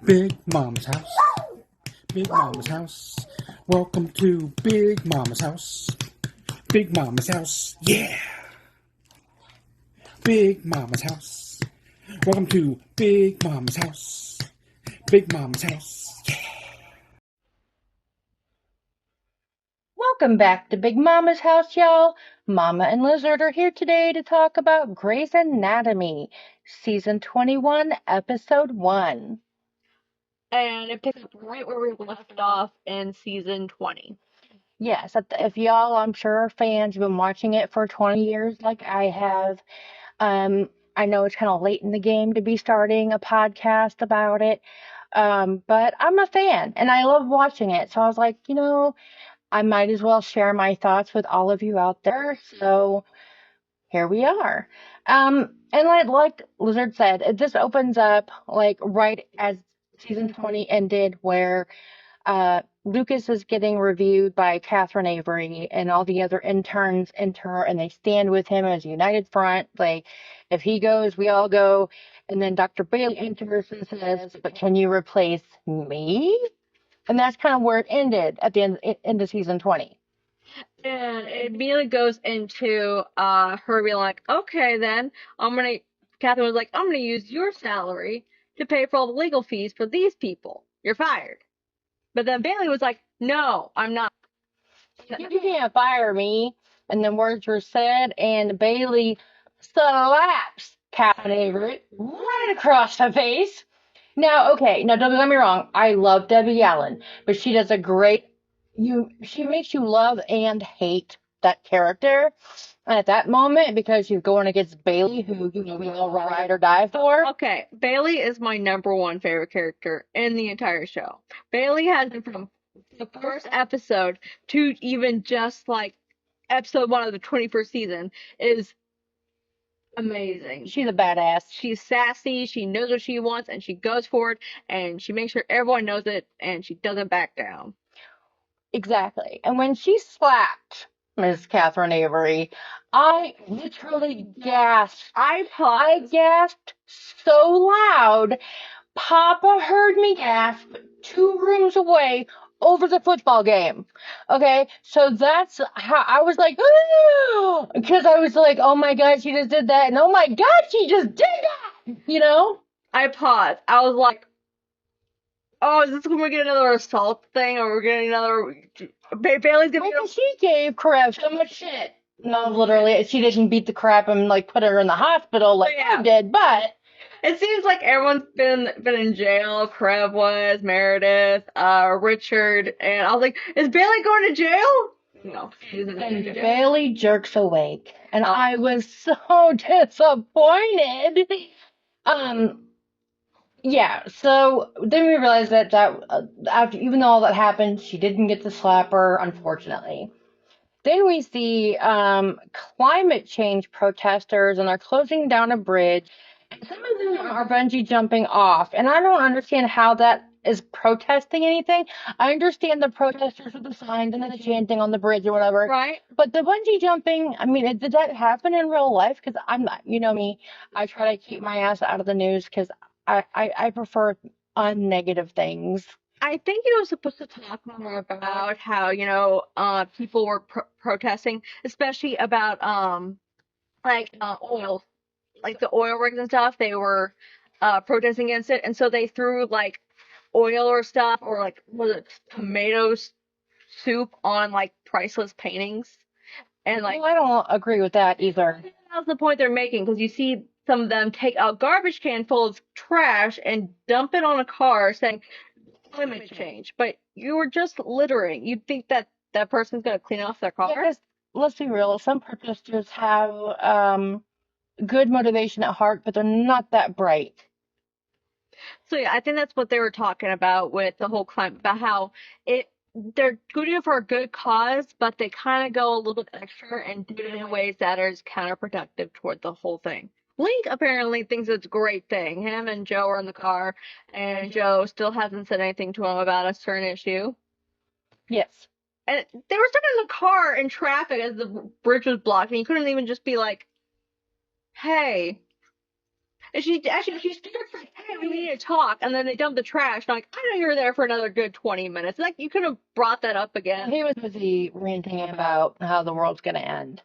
Big Mama's house. Big Mama's house. Welcome to Big Mama's house. Big Mama's house. Yeah. Big Mama's house. Welcome to Big Mama's house. Big Mama's house. Yeah. Welcome back to Big Mama's house, y'all. Mama and Lizard are here today to talk about Grey's Anatomy, Season 21, Episode 1. And it picks up right where we left off in season 20. Yes, if y'all, I'm sure, are fans, you've been watching it for 20 years like I have. I know it's kind of late in the game to be starting a podcast about it, but I'm a fan and I love watching it. So I was like, I might as well share my thoughts with all of you out there. So here we are. And like Lizard said, this opens up like right as season 20 ended, where Lucas is getting reviewed by Catherine Avery, and all the other interns enter and they stand with him as a united front. Like, if he goes, we all go. And then Dr. Bailey enters and says, "But can you replace me?" And that's kind of where it ended at the end of season 20. And it immediately goes into her being like, okay, then Catherine was like, I'm gonna use your salary to pay for all the legal fees for these people. You're fired. But then Bailey was like, no, I'm not. You can't fire me. And then words were said, and Bailey slaps Catherine Avery right across the face. Now, okay, now don't get me wrong. I love Debbie Allen, but she does a great. She makes you love and hate that character. And at that moment, because she's going against Bailey, who we all ride or die for. Okay, Bailey is my number one favorite character in the entire show. Bailey has been from the first episode to even just like episode 1 of the 21st season is amazing. She's a badass. She's sassy, she knows what she wants, and she goes for it, and she makes sure everyone knows it, and she doesn't back down. Exactly. And when she slapped Miss Catherine Avery, I literally gasped. I gasped so loud, Papa heard me gasp 2 rooms away over the football game. Okay, so that's how I was like, because I was like, oh my God, she just did that, and oh my God, she just did that, I paused. I was like, oh, is this when we're getting another assault thing, or we're getting another... Bailey's gonna Well, she gave Karev so much shit. No, literally, she didn't beat the crap and like put her in the hospital like I did, but it seems like everyone's been in jail. Krev was, Meredith, Richard, and I was like, is Bailey going to jail? No, she isn't going to and jail. Bailey jerks awake, and I was so disappointed. Yeah. So then we realized that after, even though all that happened, she didn't get to slap her, unfortunately. Then we see climate change protesters, and they're closing down a bridge. And some of them are bungee jumping off, and I don't understand how that is protesting anything. I understand the protesters with the signs and the chanting on the bridge or whatever. Right. But the bungee jumping, I mean, did that happen in real life? Because I'm not, you know me, I try to keep my ass out of the news because I prefer unnegative things. I think it was supposed to talk more about how, people were protesting, especially about, oil, like the oil rigs and stuff. They were protesting against it, and so they threw like oil or stuff, or like, was it tomato soup on like priceless paintings, and like, Well, I don't agree with that either. that's the point they're making, because you see some of them take a garbage can full of trash and dump it on a car saying climate change, but you were just littering. You'd think that that person's gonna clean off their car. Yeah, 'cause let's be real, some protesters have good motivation at heart, but they're not that bright. So yeah, I think that's what they were talking about with the whole climate, about how they're doing it for a good cause, but they kind of go a little bit extra and do it in ways that are counterproductive toward the whole thing. Link apparently thinks it's a great thing. Him and Joe are in the car, and Joe still hasn't said anything to him about a certain issue. Yes. And they were stuck in the car in traffic as the bridge was blocked, and you couldn't even just be like, hey. And she starts like, hey, we need to talk. And then they dump the trash. And I'm like, I know you're there for another good 20 minutes. Like, you could have brought that up again. He was busy ranting about how the world's going to end.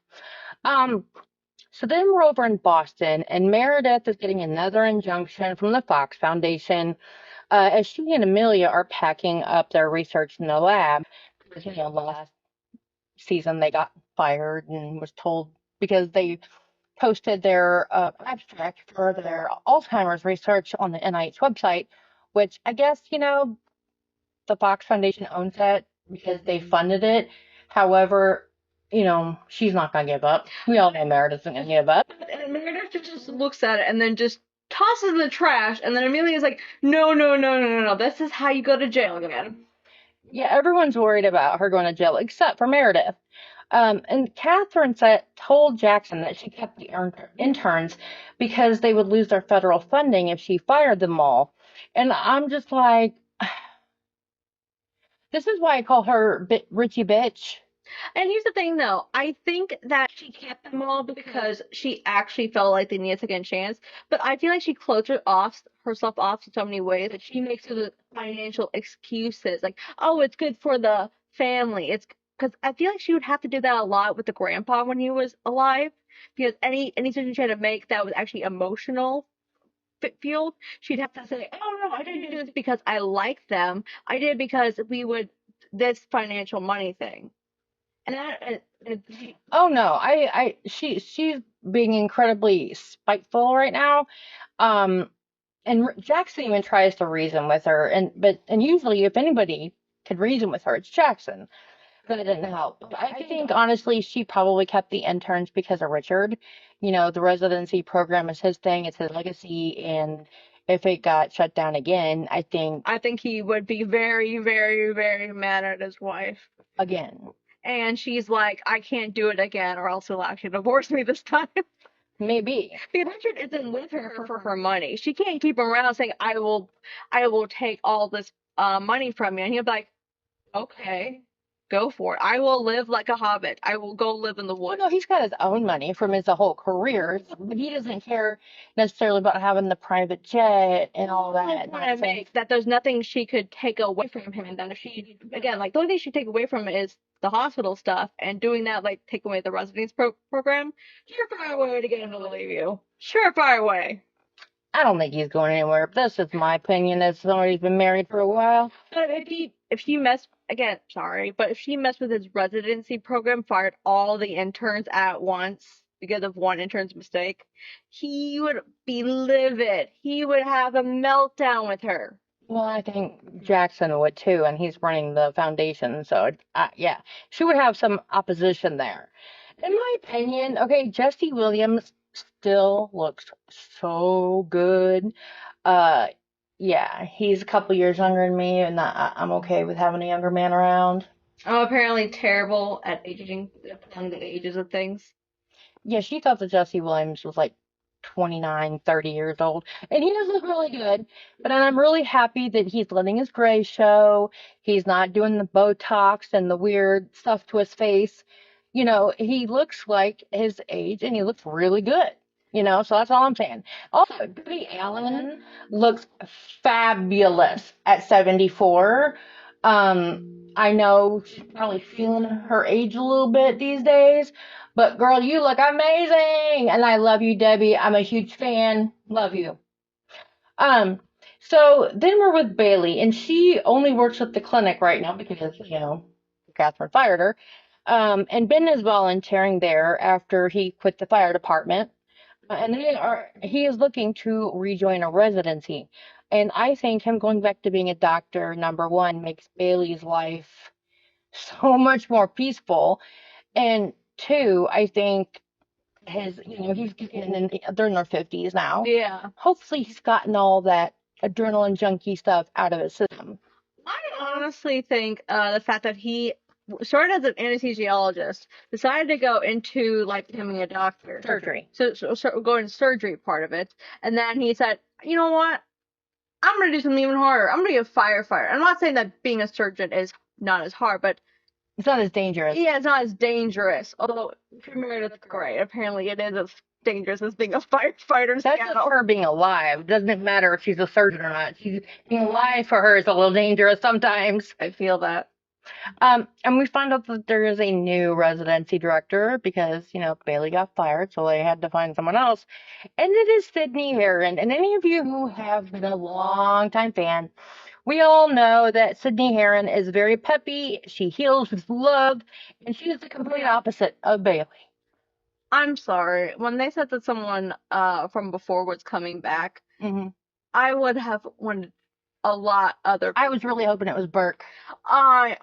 So then we're over in Boston, and Meredith is getting another injunction from the Fox Foundation as she and Amelia are packing up their research in the lab. Because, last season they got fired and was told because they posted their abstract for their Alzheimer's research on the NIH website, which I guess, the Fox Foundation owns that because they funded it. However, she's not going to give up. We all know Meredith isn't going to give up. And Meredith just looks at it and then just tosses in the trash. And then Amelia's like, no, no, no, no, no, no. This is how you go to jail again. Yeah, everyone's worried about her going to jail except for Meredith. And Catherine told Jackson that she kept the interns because they would lose their federal funding if she fired them all. And I'm just like, this is why I call her Richie Bitch. And here's the thing, though. I think that she kept them all because she actually felt like they needed a second chance. But I feel like she closed herself off in so many ways that she makes the financial excuses. Like, oh, it's good for the family. It's because I feel like she would have to do that a lot with the grandpa when he was alive. Because any decision she had to make that was actually emotional fueled, she'd have to say, oh, no, I didn't do this because I like them. I did it because this financial money thing. Oh no, she's being incredibly spiteful right now. And Jackson even tries to reason with her, and usually if anybody could reason with her, it's Jackson. But it didn't help. I think honestly she probably kept the interns because of Richard. The residency program is his thing, it's his legacy, and if it got shut down again, I think he would be very, very, very mad at his wife. Again. And she's like, I can't do it again, or else he'll actually divorce me this time. Maybe. Because Richard isn't with her for her money. She can't keep him around saying, I will take all this money from you. And he'll be like, okay, go for it. I will live like a hobbit. I will go live in the woods. Well, no, he's got his own money from his whole career, but he doesn't care necessarily about having the private jet and all that. I make that there's nothing she could take away from him, and that if she, again, like the only thing she take away from it is the hospital stuff, and doing that, like take away the residence program, surefire way to get him to leave you. Surefire way. I don't think he's going anywhere. But that's just my opinion as somebody who's been married for a while. But if she messed with his residency program, fired all the interns at once because of one intern's mistake, he would be livid. He would have a meltdown with her. Well, I think Jackson would too, and he's running the foundation, so yeah, she would have some opposition there. In my opinion, okay, Jesse Williams still looks so good. Yeah, he's a couple years younger than me, and I'm okay with having a younger man around. I'm apparently terrible at telling the ages of things. Yeah, she thought that Jesse Williams was like 29, 30 years old. And he does look really good. But I'm really happy that he's letting his gray show. He's not doing the Botox and the weird stuff to his face. He looks like his age and he looks really good. So that's all I'm saying. Also, Debbie Allen looks fabulous at 74. I know she's probably feeling her age a little bit these days, but girl, you look amazing, and I love you, Debbie. I'm a huge fan. Love you. So then we're with Bailey, and she only works at the clinic right now because Catherine fired her. And Ben is volunteering there after he quit the fire department, and he is looking to rejoin a residency. And I think him going back to being a doctor, number one, makes Bailey's life so much more peaceful. And two, I think they're in their 50s now. Yeah. Hopefully he's gotten all that adrenaline junkie stuff out of his system. I honestly think the fact that he started as an anesthesiologist, decided to go into like becoming a doctor. Surgery. So go into surgery part of it. And then he said, you know what? I'm going to do something even harder. I'm going to be a firefighter. I'm not saying that being a surgeon is not as hard, but It's not as dangerous. Yeah, it's not as dangerous. Although, if you're married, that's great. Apparently, it is as dangerous as being a firefighter. That's just her being alive. It doesn't matter if she's a surgeon or not. She's being alive for her is a little dangerous sometimes. I feel that. And we found out that there is a new residency director because, Bailey got fired, so they had to find someone else. And it is Sydney Herron. And any of you who have been a long-time fan, we all know that Sydney Herron is very peppy. She heals with love, and she is the complete opposite of Bailey. I'm sorry. When they said that someone from before was coming back, Mm-hmm. I would have wanted a lot other. I was really hoping it was Burke. I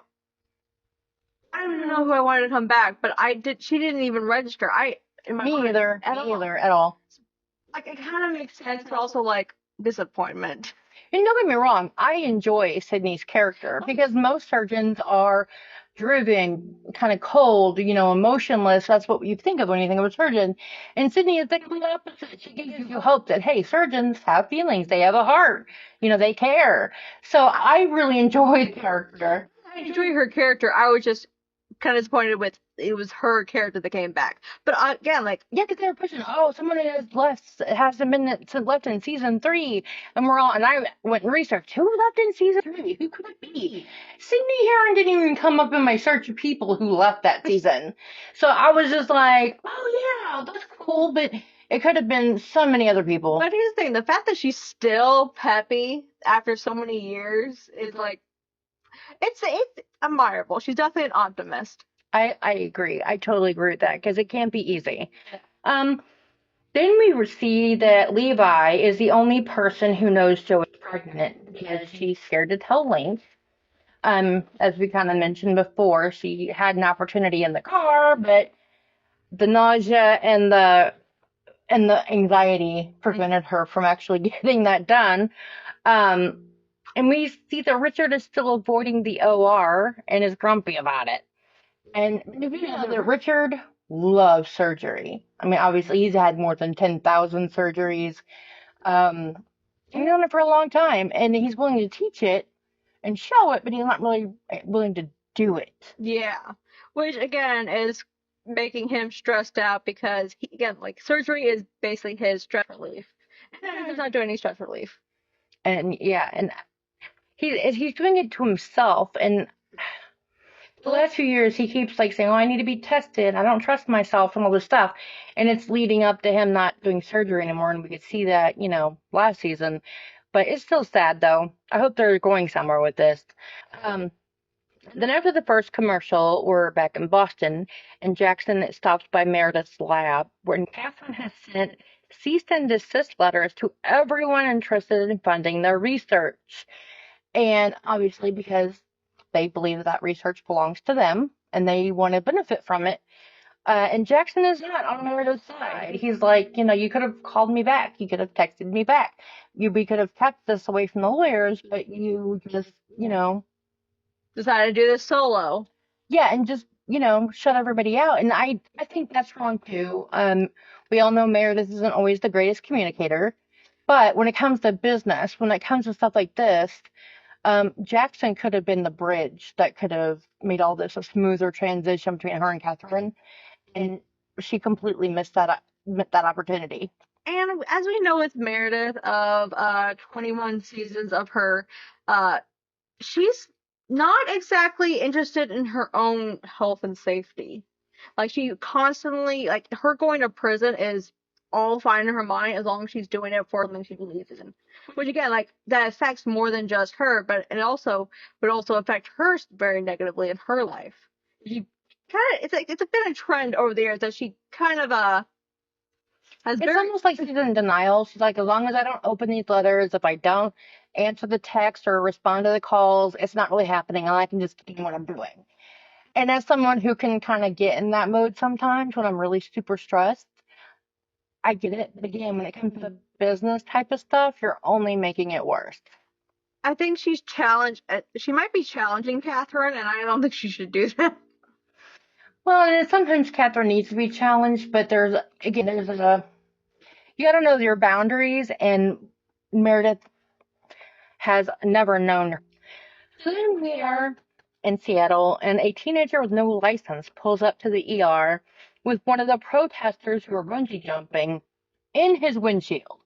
don't know who I wanted to come back, but she didn't even register. Me either. Me either at all. Like, it kind of makes sense, but also like disappointment. And don't get me wrong, I enjoy Sydney's character because most surgeons are driven, kind of cold, emotionless. That's what you think of when you think of a surgeon. And Sydney is the complete opposite. She gives you hope that, hey, surgeons have feelings. They have a heart. They care. So I really enjoy the character. I enjoy her character. I was just kind of disappointed with it was her character that came back. But again, like, yeah, because they were pushing, someone hasn't been left in season 3, and I went and researched who left in season 3, who could it be? Sydney Herron didn't even come up in my search of people who left that season, so I was just like, oh yeah, that's cool, but it could have been so many other people. But here's the thing: the fact that she's still peppy after so many years is like, it's admirable. She's definitely an optimist. I agree. I totally agree with that because it can't be easy. Then we see that Levi is the only person who knows Jo is pregnant because she's scared to tell Link. As we kind of mentioned before, she had an opportunity in the car, but the nausea and the anxiety prevented her from actually getting that done. And we see that Richard is still avoiding the OR and is grumpy about it. And you know that Richard loves surgery. I mean, obviously, he's had more than 10,000 surgeries. He's known it for a long time, and he's willing to teach it and show it, but he's not really willing to do it. Yeah, which again is making him stressed out because like surgery is basically his stress relief, and he's not doing any stress relief. And yeah, and he's doing it to himself, and the last few years, he keeps like saying, "Oh, I need to be tested. I don't trust myself," and all this stuff. And it's leading up to him not doing surgery anymore. And we could see that, last season. But it's still sad, though. I hope they're going somewhere with this. Then after the first commercial, we're back in Boston, and Jackson stops by Meredith's lab, where Catherine has sent cease and desist letters to everyone interested in funding their research. And obviously, because they believe that research belongs to them and they want to benefit from it. And Jackson is not on Meredith's side. He's like, you could have called me back. You could have texted me back. We could have kept this away from the lawyers, but you just, decided to do this solo. Yeah, and just, shut everybody out. And I think that's wrong too. We all know Meredith isn't always the greatest communicator, but when it comes to business, when it comes to stuff like this, Jackson could have been the bridge that could have made all this a smoother transition between her and Catherine, and she completely missed that opportunity. And as we know with Meredith of 21 seasons of her, she's not exactly interested in her own health and safety. Like, she constantly, like, her going to prison is all fine in her mind as long as she's doing it for something she believes in. Which again, like, that affects more than just her, but it also would also affect her very negatively in her life. She kind of, it's been a trend over the years that she kind of has. It's almost like she's in denial. She's like, as long as I don't open these letters, if I don't answer the text or respond to the calls, it's not really happening, and I can just keep doing what I'm doing. And as someone who can kind of get in that mode sometimes when I'm really super stressed, I get it. But again, when it comes to business type of stuff, you're only making it worse. I think she's challenged. She might be challenging Catherine, and I don't think she should do that. Well, and sometimes Catherine needs to be challenged, but you got to know your boundaries, and Meredith has never known her. So then we are in Seattle, and a teenager with no license pulls up to the ER with one of the protesters who are bungee jumping in his windshield.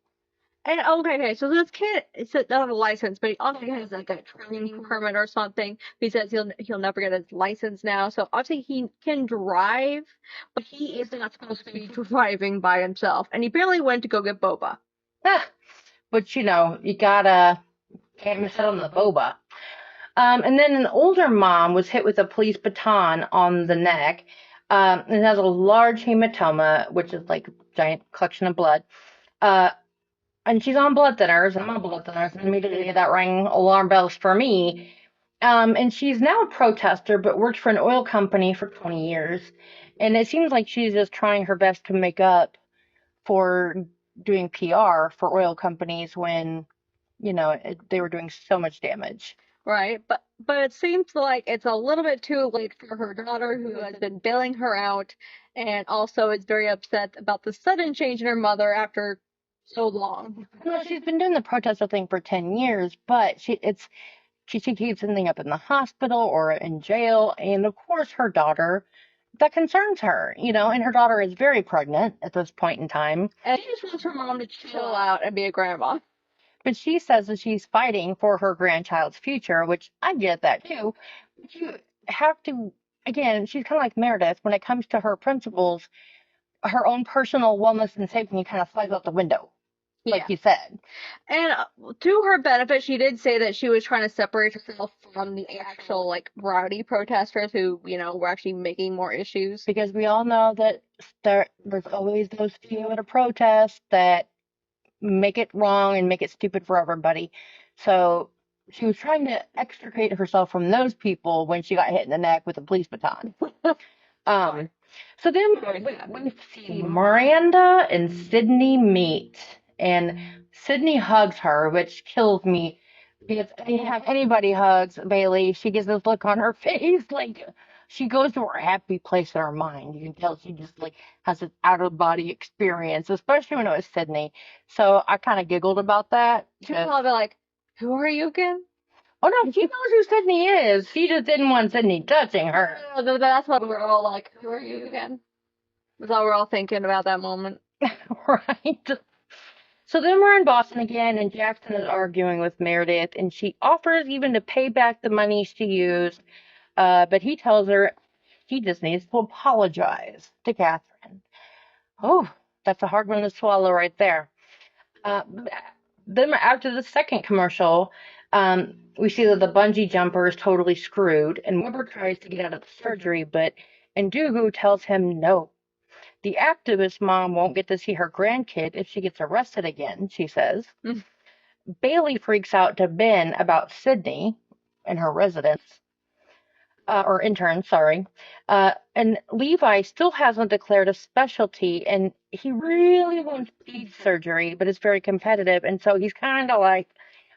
And okay, so this kid doesn't have a license, but he also has like a training permit or something. He says he'll never get his license now. So obviously he can drive, but he is not supposed to be driving by himself. And he barely went to go get boba. But you can't miss out on the boba. And then an older mom was hit with a police baton on the neck. And has a large hematoma, which is like a giant collection of blood. And she's on blood thinners. I'm on blood thinners, and immediately that rang alarm bells for me. And she's now a protester, but worked for an oil company for 20 years. And it seems like she's just trying her best to make up for doing PR for oil companies when, they were doing so much damage. Right, but it seems like it's a little bit too late for her daughter, who has been bailing her out, and also is very upset about the sudden change in her mother after so long. Well, she's been doing the protester thing for 10 years, but she keeps ending up in the hospital or in jail, and of course her daughter, that concerns her, and her daughter is very pregnant at this point in time. And she just wants her mom to chill out and be a grandma. But she says that she's fighting for her grandchild's future, which I get that too. But you have to, again, she's kind of like Meredith. When it comes to her principles, her own personal wellness and safety kind of flies out the window, like you said. And to her benefit, she did say that she was trying to separate herself from the actual, like, rowdy protesters who, were actually making more issues. Because we all know that there's always those few at a protest that make it wrong and make it stupid for everybody. So she was trying to extricate herself from those people when she got hit in the neck with a police baton. So then we see Miranda and Sydney meet, and Sydney hugs her, which kills me because anytime anybody hugs Bailey, she gets this look on her face like she goes to her happy place in her mind. You can tell she just like has an out of body experience, especially when it was Sydney. So I kind of giggled about that. She was probably like, "Who are you again?" Oh no, she knows who Sydney is. She just didn't want Sydney touching her. That's what we were all like, "Who are you again?" That's all we're all thinking about that moment. Right. So then we're in Boston again, and Jackson is arguing with Meredith, and she offers even to pay back the money she used, but he tells her he just needs to apologize to Catherine. Oh, that's a hard one to swallow right there. Then after the second commercial, we see that the bungee jumper is totally screwed, and Weber tries to get out of the surgery, but Ndugu tells him no. The activist mom won't get to see her grandkid if she gets arrested again, she says. Bailey freaks out to Ben about Sydney and her residence, or intern, sorry. And Levi still hasn't declared a specialty, and he really wants speed surgery, but it's very competitive, and so he's kind of like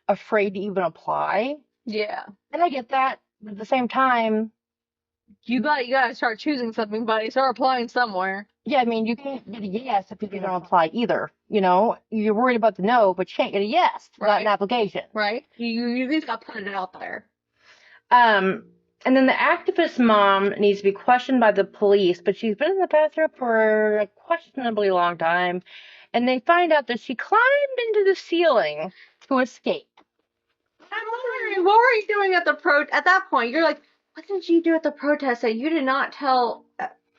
afraid to even apply. Yeah. And I get that, but at the same time, you gotta start choosing something, buddy. Start applying somewhere. Yeah, I mean, you can't get a yes if you don't apply either. You're worried about the no, but you can't get a yes without an application. Right. You just got to put it out there. And then the activist mom needs to be questioned by the police, but she's been in the bathroom for a questionably long time, and they find out that she climbed into the ceiling to escape. I'm wondering, what were you doing at at that point? You're like, what did you do at the protest that you did not tell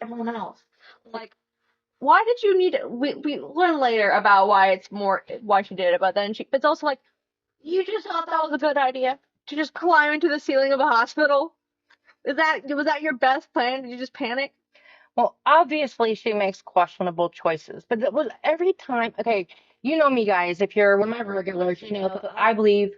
everyone else? Like, why did you need? We learn later about why she did it, but then it's also like, you just thought that was a good idea to just climb into the ceiling of a hospital. Was that your best plan? Did you just panic? Well, obviously she makes questionable choices, but it was every time. Okay, you know me, guys. If you're one of my regulars, you know that I believe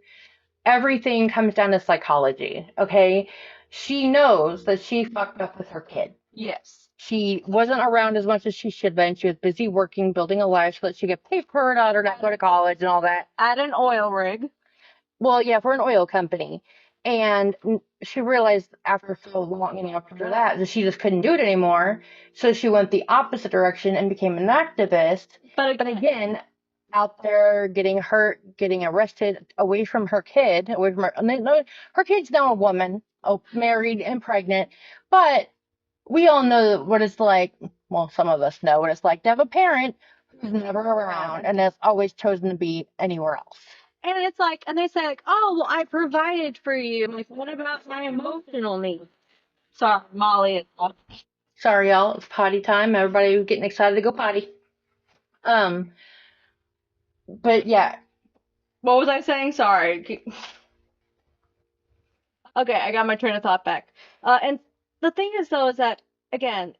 everything comes down to psychology. Okay, she knows that she fucked up with her kid. Yes. She wasn't around as much as she should have been. She was busy working, building a life so that she could pay for her daughter to go to college and all that. At an oil rig. Well, yeah, for an oil company. And she realized after so long, after that she just couldn't do it anymore. So she went the opposite direction and became an activist. But again, out there getting hurt, getting arrested, away from her kid, away from her. No, her kid's now a woman, married and pregnant, but we all know what it's like. Well, some of us know what it's like to have a parent who's never around and has always chosen to be anywhere else. And it's like, and they say like, oh, well, I provided for you. I'm like, what about my emotional needs? Sorry, Molly. Sorry, y'all. It's potty time. Everybody was getting excited to go potty. But yeah. What was I saying? Sorry. Okay, I got my train of thought back. And the thing is, though, is that, again,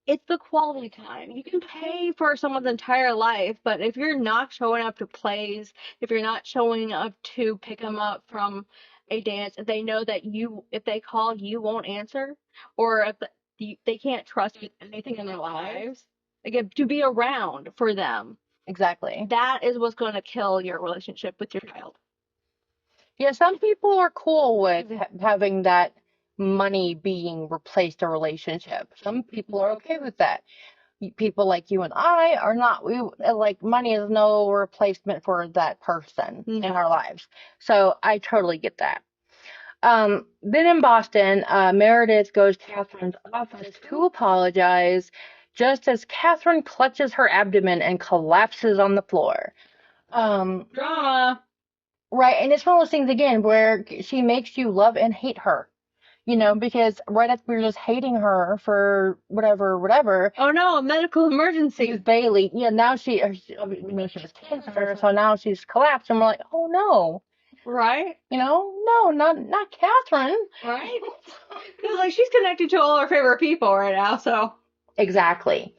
it's the quality time. You can pay for someone's entire life, but if you're not showing up to plays, if you're not showing up to pick them up from a dance, if they know that if they call, you won't answer, or if they can't trust you with anything in their lives, again, to be around for them. Exactly. That is what's going to kill your relationship with your child. Yeah, some people are cool with having that money being replaced a relationship. Some people are okay with that. People like you and I are not. We like money is no replacement for that person in our lives. So I totally get that. Then in Boston, Meredith goes to Catherine's office to apologize, just as Catherine clutches her abdomen and collapses on the floor. Drama. Right, and it's one of those things again where she makes you love and hate her. You know, because right after we were just hating her for whatever. Oh no, a medical emergency. Bailey, yeah, now she has cancer, so now she's collapsed, and we're like, oh no. Right? You know, no, not Catherine. Right? Because like she's connected to all her favorite people right now, so. Exactly.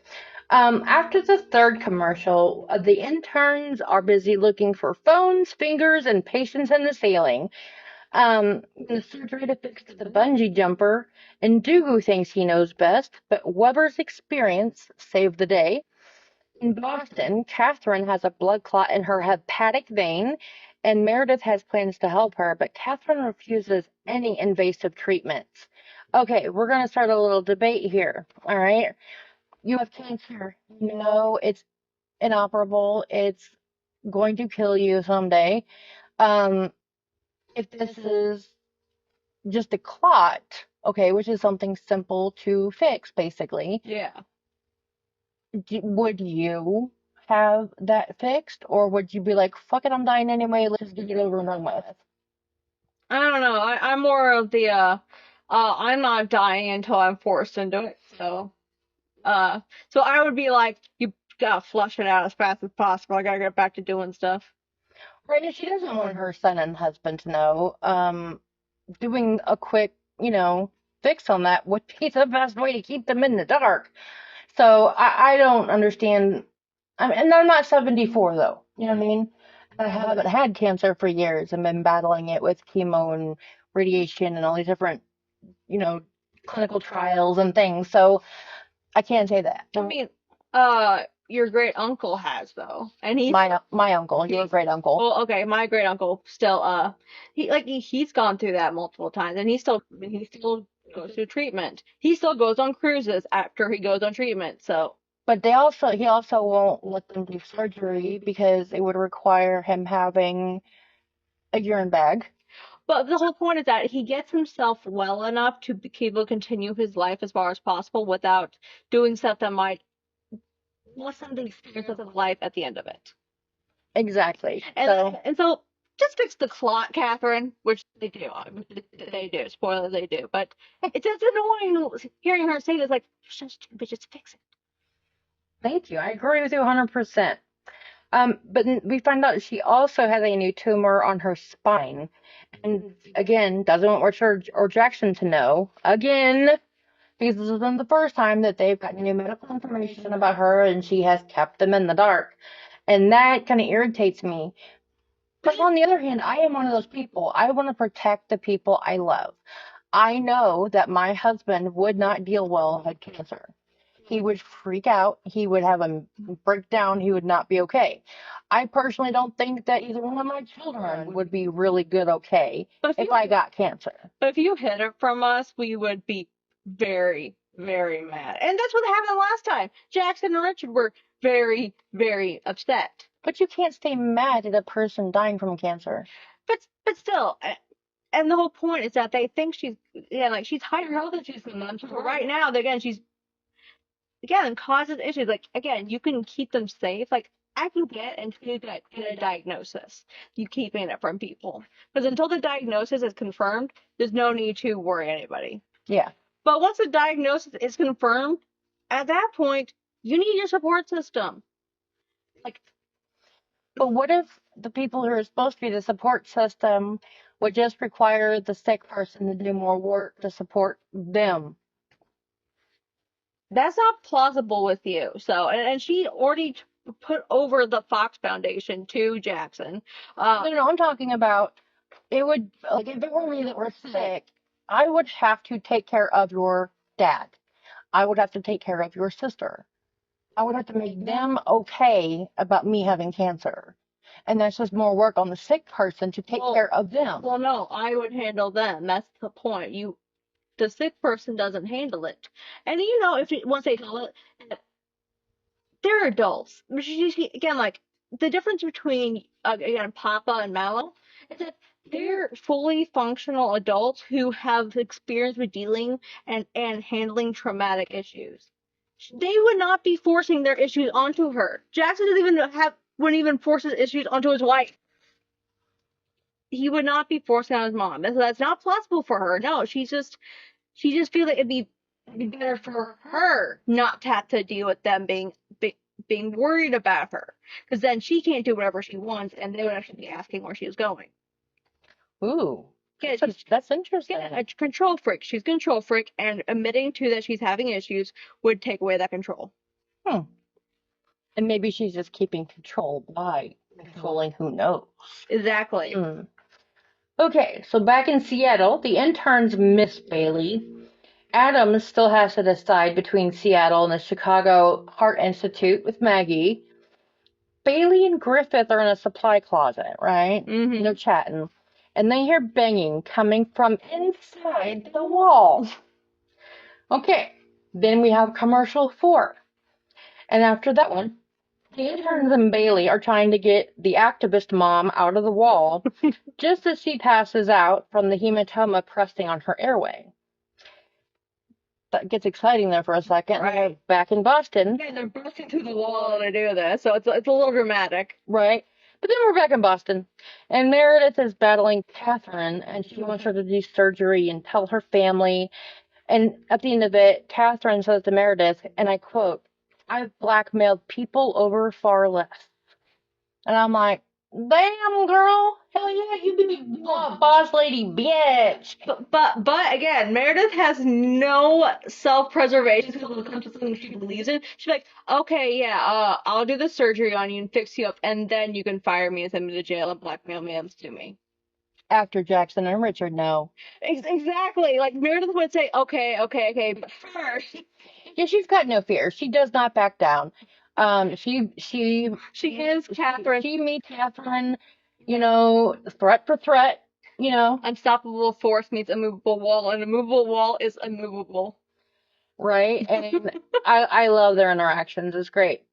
After the third commercial, the interns are busy looking for phones, fingers, and patients in the ceiling. The surgery to fix the bungee jumper, and Dugu thinks he knows best, but Weber's experience saved the day. In Boston, Catherine has a blood clot in her hepatic vein, and Meredith has plans to help her, but Catherine refuses any invasive treatments. Okay, we're going to start a little debate here, all right? You have cancer. You know it's inoperable. It's going to kill you someday. If this is just a clot, okay, which is something simple to fix, basically. Yeah. Would you have that fixed, or would you be like, fuck it, I'm dying anyway, let's just get it over and done with? I don't know. I'm more of the I'm not dying until I'm forced into it. So I would be like, you gotta flush it out as fast as possible. I gotta get back to doing stuff. Right, and she doesn't want her son and husband to know. Doing a quick, fix on that would be the best way to keep them in the dark. So I don't understand. And I'm not 74 though. You know what I mean? I haven't had cancer for years and been battling it with chemo and radiation and all these different, clinical trials and things. So I can't say that. I mean, your great uncle has though, and he's my uncle, your great uncle. Well, okay, my great uncle still he's gone through that multiple times, and he still goes through treatment. He still goes on cruises after he goes on treatment. So, but he also won't let them do surgery because it would require him having a urine bag. But the whole point is that he gets himself well enough to be able to continue his life as far as possible without doing stuff that might lessen the experience of his life at the end of it. Exactly. And so just fix the clot, Catherine, which they do. They do. Spoiler, they do. But it's just annoying hearing her say this, like, but just fix it. Thank you. I agree with you 100%. But we find out she also has a new tumor on her spine. And again, doesn't want Richard or Jackson to know. Again, because this isn't the first time that they've gotten new medical information about her and she has kept them in the dark. And that kind of irritates me. But on the other hand, I am one of those people. I want to protect the people I love. I know that my husband would not deal well if he had cancer. He would freak out. He would have a breakdown. He would not be okay. I personally don't think that either one of my children would be really good okay if I got cancer. But if you hid it from us, we would be very, very mad. And that's what happened last time. Jackson and Richard were very, very upset. But you can't stay mad at a person dying from cancer. But still, and the whole point is that they think she's like she's higher health issues than them. So right now, again, she's again causes issues. Like again, you can keep them safe. Like I can get a diagnosis. You keeping it from people because until the diagnosis is confirmed, there's no need to worry anybody. Yeah. But once the diagnosis is confirmed, at that point, you need your support system. Like, But what if the people who are supposed to be the support system would just require the sick person to do more work to support them? that's not plausible with you. So, and she already put over the Fox Foundation to Jackson. No, I'm talking about it would, like, if it were me that were sick, I would have to take care of your dad. I would have to take care of your sister. I would have to make them okay about me having cancer. And that's just more work on the sick person to take care of them. Well, no, I would handle them. That's the point. The sick person doesn't handle it. And once they tell it, they're adults. Again, like the difference between again Papa and Mallow is that they're fully functional adults who have experience with dealing and handling traumatic issues. They would not be forcing their issues onto her. Jackson wouldn't even force his issues onto his wife. He would not be forcing on his mom. That's not plausible for her. No, she just feels like it'd be better for her not to have to deal with them being worried about her, because then she can't do whatever she wants, and they would actually be asking where she was going. Ooh, Yeah, that's interesting. Yeah, a control freak. She's a control freak, and admitting to that she's having issues would take away that control. And maybe she's just keeping control by controlling who knows. Exactly. Okay, so back in Seattle, the interns miss Bailey. Adam still has to decide between Seattle and the Chicago Heart Institute with Maggie. Bailey and Griffith are in a supply closet, right? Mm-hmm. They're chatting. And they hear banging coming from inside the wall. Okay, then we have commercial 4. And after that one, the interns and Bailey are trying to get the activist mom out of the wall just as she passes out from the hematoma pressing on her airway. That gets exciting there for a second. Right. They're back in Boston. Yeah, they're busting through the wall to do this, so it's a little dramatic. Right. But then we're back in Boston, and Meredith is battling Catherine, and she wants her to do surgery and tell her family. And at the end of it, Catherine says to Meredith, and I quote, "I've blackmailed people over far less." And I'm like, damn, girl. Hell yeah, you be a boss lady, bitch. But again, Meredith has no self-preservation when it comes to something she believes in. She's like, okay, yeah, I'll do the surgery on you and fix you up, and then you can fire me and send me to jail and blackmail me and sue me. After Jackson and Richard know. Exactly. Like Meredith would say, okay, but first. Yeah, she's got no fear. She does not back down. She is Catherine. She meets Catherine, threat for threat, Unstoppable force meets immovable wall, and a movable wall is immovable. Right? And I love their interactions. It's great.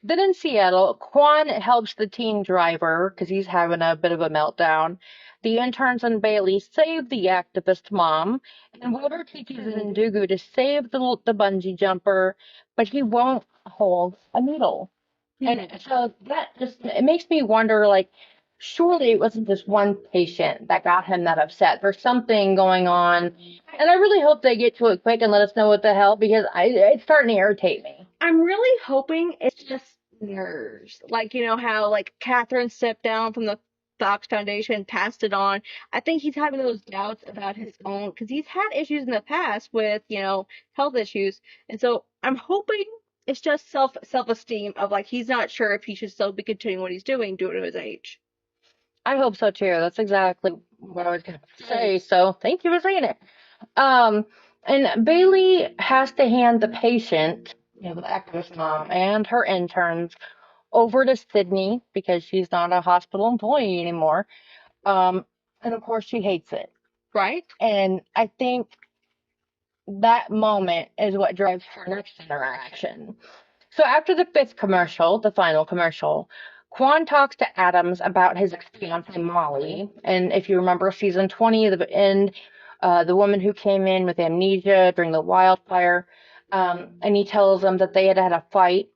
Then in Seattle, Quan helps the teen driver because he's having a bit of a meltdown. The interns and Bailey save the activist mom, and Wilbur teaches Ndugu to save the bungee jumper, but he won't hold a needle. And so it makes me wonder, like, surely it wasn't just one patient that got him that upset. There's something going on, and I really hope they get to it quick and let us know what the hell, because it's starting to irritate me. I'm really hoping it's just nerves. Like, how, like, Catherine stepped down from the Fox Foundation, passed it on. I think he's having those doubts about his own, because he's had issues in the past with, health issues. And so I'm hoping it's just self-esteem of, like, he's not sure if he should still be continuing what he's doing due to his age. I hope so, too. That's exactly what I was going to say. So thank you for saying it. And Bailey has to hand the patient, the activist mom, and her interns over to Sydney because she's not a hospital employee anymore. And of course, she hates it. Right. And I think that moment is what drives her next interaction. So after the 5th commercial, the final commercial, Quan talks to Adams about his ex-fiancée Molly, and if you remember season 20, the end, the woman who came in with amnesia during the wildfire, and he tells them that they had had a fight.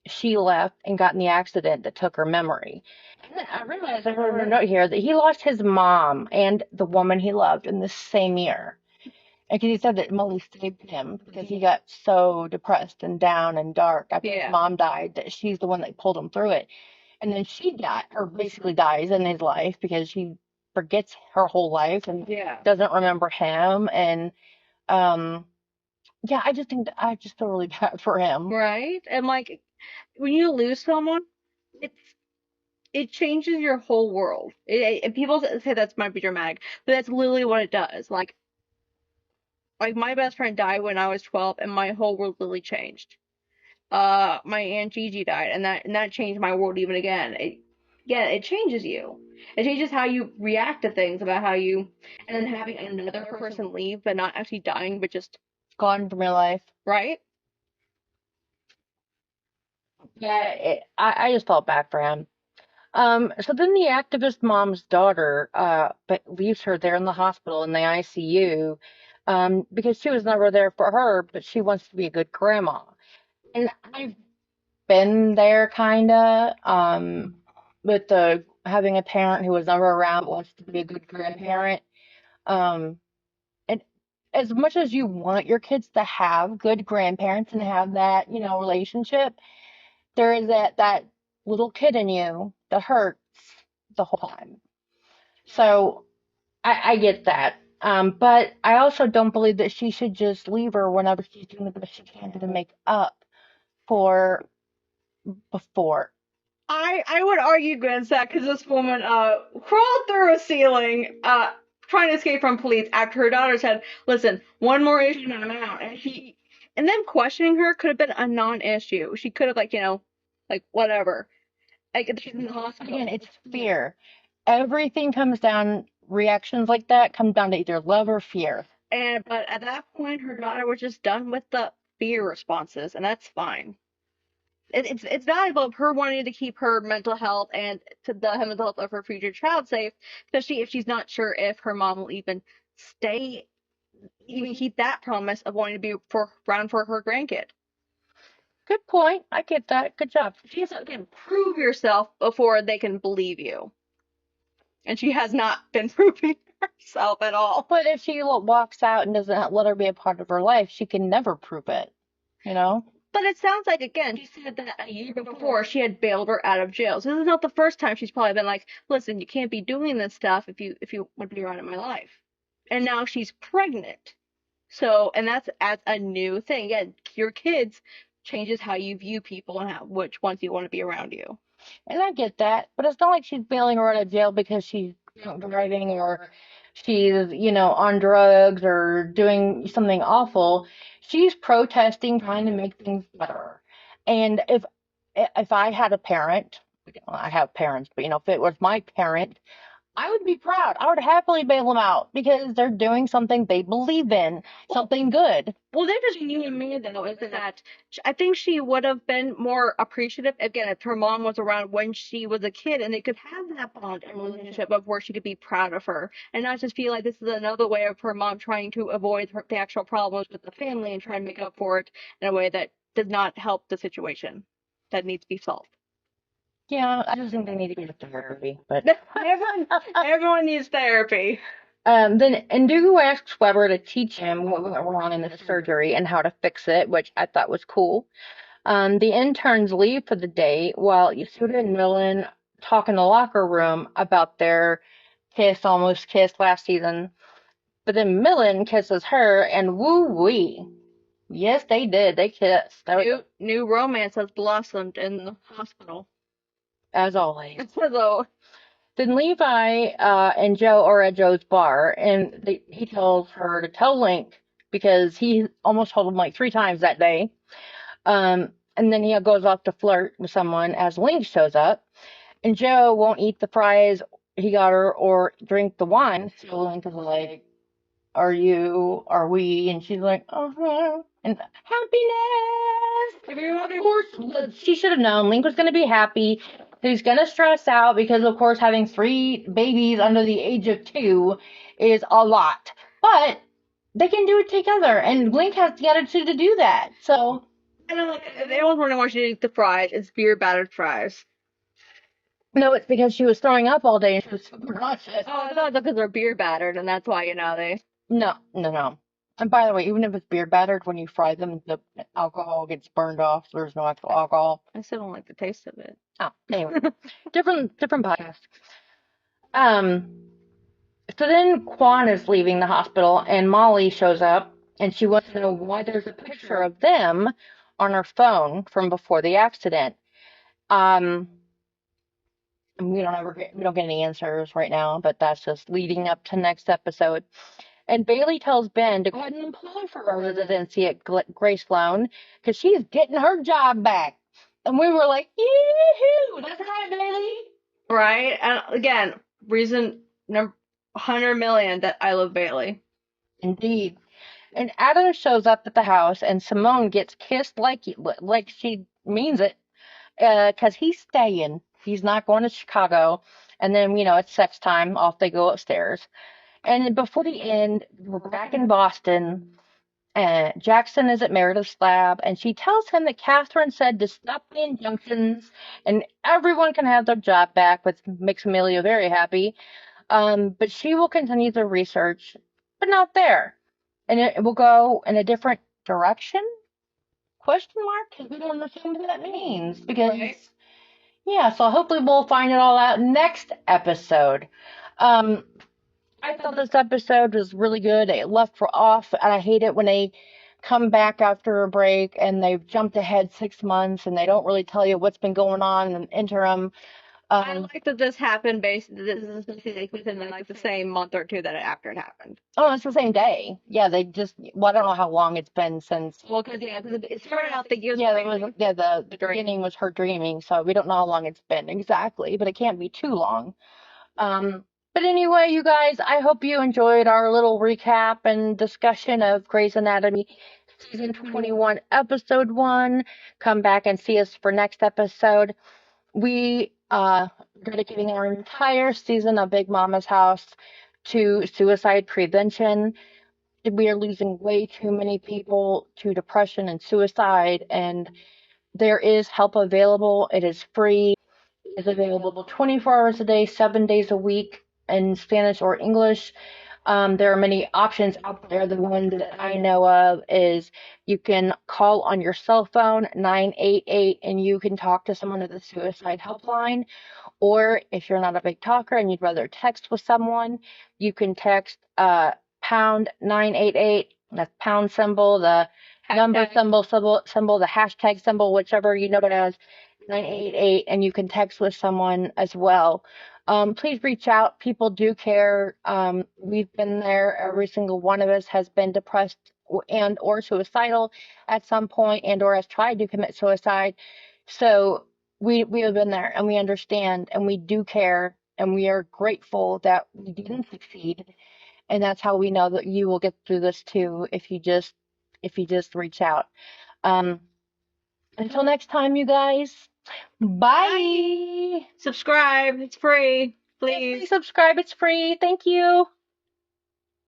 She left and got in the accident that took her memory. And then I realized I wrote a note here that he lost his mom and the woman he loved in the same year. And because he said that Molly saved him because he got so depressed and down and dark after his mom died that she's the one that pulled him through it. And then she died, or basically dies in his life because she forgets her whole life and doesn't remember him. And yeah, I just think that I just feel really bad for him. Right? And like when you lose someone, it changes your whole world. People say that might be dramatic, but that's literally what it does. Like my best friend died when I was 12, and my whole world literally changed. My aunt Gigi died, and that changed my world even again. It changes you. It changes how you react to things, about how you, and then having another person leave, but not actually dying, but just Gone from your life. right. Yeah, I just felt bad for him. So then the activist mom's daughter, but leaves her there in the hospital in the ICU, because she was never there for her, but she wants to be a good grandma. And I've been there kinda, with having a parent who was never around but wants to be a good grandparent. Um, and as much as you want your kids to have good grandparents and have that, relationship, there is that little kid in you that hurts the whole time. So I get that. But I also don't believe that she should just leave her whenever she's doing the best she can to make up for before. I would argue against that because this woman crawled through a ceiling trying to escape from police after her daughter said, "Listen, one more issue and I'm out." And then questioning her could have been a non-issue. She could have like whatever. Like if she's in the hospital. Again, it's fear. Everything comes down, reactions like that come down to either love or fear. But at that point, her daughter was just done with the fear responses, and that's fine. It's valuable of her wanting to keep her mental health and to the mental health of her future child safe, especially if she's not sure if her mom will even keep that promise of wanting to be around for her grandkid. Good point. I get that. Good job. She has to, again, prove yourself before they can believe you. And she has not been proving herself at all. But if she walks out and doesn't let her be a part of her life, she can never prove it, But it sounds like, again, she said that a year before she had bailed her out of jail. So this is not the first time she's probably been like, "Listen, you can't be doing this stuff if you want to be around in my life." And now she's pregnant. So, and that's as a new thing. Again, your kids changes how you view people and which ones you want to be around you. And I get that, but it's not like she's bailing her out of jail because she's drunk driving or she's, on drugs or doing something awful. She's protesting, trying to make things better. And if I had a parent, well, I have parents, but if it was my parent, I would be proud. I would happily bail them out because they're doing something they believe in, something good. Well, the difference between you and me, though, is that I think she would have been more appreciative, again, if her mom was around when she was a kid and they could have that bond and relationship of where she could be proud of her and not just feel like this is another way of her mom trying to avoid the actual problems with the family and try and make up for it in a way that does not help the situation that needs to be solved. Yeah, I just think they need to go to therapy, but everyone needs therapy. Then Ndugu asks Weber to teach him what went wrong in the surgery and how to fix it, which I thought was cool. The interns leave for the day while Yasuda and Millen talk in the locker room about their almost kiss last season. But then Millen kisses her and woo-wee. Yes, they did. They kissed. New romance has blossomed in the hospital. As always. So then Levi and Joe are at Joe's bar, and he tells her to tell Link because he almost told him like 3 times that day. And then he goes off to flirt with someone as Link shows up, and Joe won't eat the fries he got her or drink the wine. So Link is like, "Are we?" And she's like, "Uh-huh." And happiness. Of course, she should have known Link was going to be happy. He's gonna stress out because, of course, having 3 babies under the age of 2 is a lot. But they can do it together, and Link has the attitude to do that. So, And I'm like, if anyone's wondering why she didn't eat the fries, it's beer battered fries. no, it's because she was throwing up all day and she was super nauseous. Oh, I thought because they're beer battered, and that's why, they. No. And by the way, even if it's beer battered, when you fry them, the alcohol gets burned off. There's no actual alcohol. I still don't like the taste of it. Oh, anyway, different podcast. Um, so then Quan is leaving the hospital, and Molly shows up, and she wants to know why there's a picture of them on her phone from before the accident. And we don't get any answers right now, but that's just leading up to next episode. And Bailey tells Ben to go ahead and apply for a residency at Grace Sloan because she's getting her job back. And we were like, yee-hoo, that's right, Bailey. Right? And again, reason number 100 million that I love Bailey. Indeed. And Adam shows up at the house, and Simone gets kissed like she means it, because he's staying. He's not going to Chicago. And then, it's sex time. Off they go upstairs. And before the end, we're back in Boston. Jackson is at Meredith's lab, and she tells him that Catherine said to stop the injunctions, and everyone can have their job back, which makes Amelia very happy. But she will continue the research, but not there. And it will go in a different direction? Question mark? Because we don't understand what that means. Because, yeah, so hopefully we'll find it all out next episode. I thought this episode was really good. It left off, and I hate it when they come back after a break and they've jumped ahead 6 months and they don't really tell you what's been going on in the interim. I like that this happened this is basically within the same month or two that after it happened. Oh, it's the same day. Yeah, they just, I don't know how long it's been since. Well, because it started out the years. Yeah, the beginning was her dreaming, so we don't know how long it's been exactly, but it can't be too long. But anyway, you guys, I hope you enjoyed our little recap and discussion of Grey's Anatomy season 21, episode 1. Come back and see us for next episode. We dedicating our entire season of Big Mama's House to suicide prevention. We are losing way too many people to depression and suicide, and there is help available. It is free. It is available 24 hours a day, 7 days a week in Spanish or English. There are many options out there. The one that I know of is you can call on your cell phone 988 and you can talk to someone at the suicide helpline. Or if you're not a big talker and you'd rather text with someone, you can text pound 988. That's pound symbol, the number symbol, the hashtag symbol, whichever you know it as, 988, and you can text with someone as well. Please reach out. People do care. We've been there. Every single one of us has been depressed and or suicidal at some point and or has tried to commit suicide. So we have been there and we understand and we do care and we are grateful that we didn't succeed. And that's how we know that you will get through this too if you just reach out. Until next time, you guys. Bye. Subscribe. It's free. Please. Please subscribe. It's free. Thank you.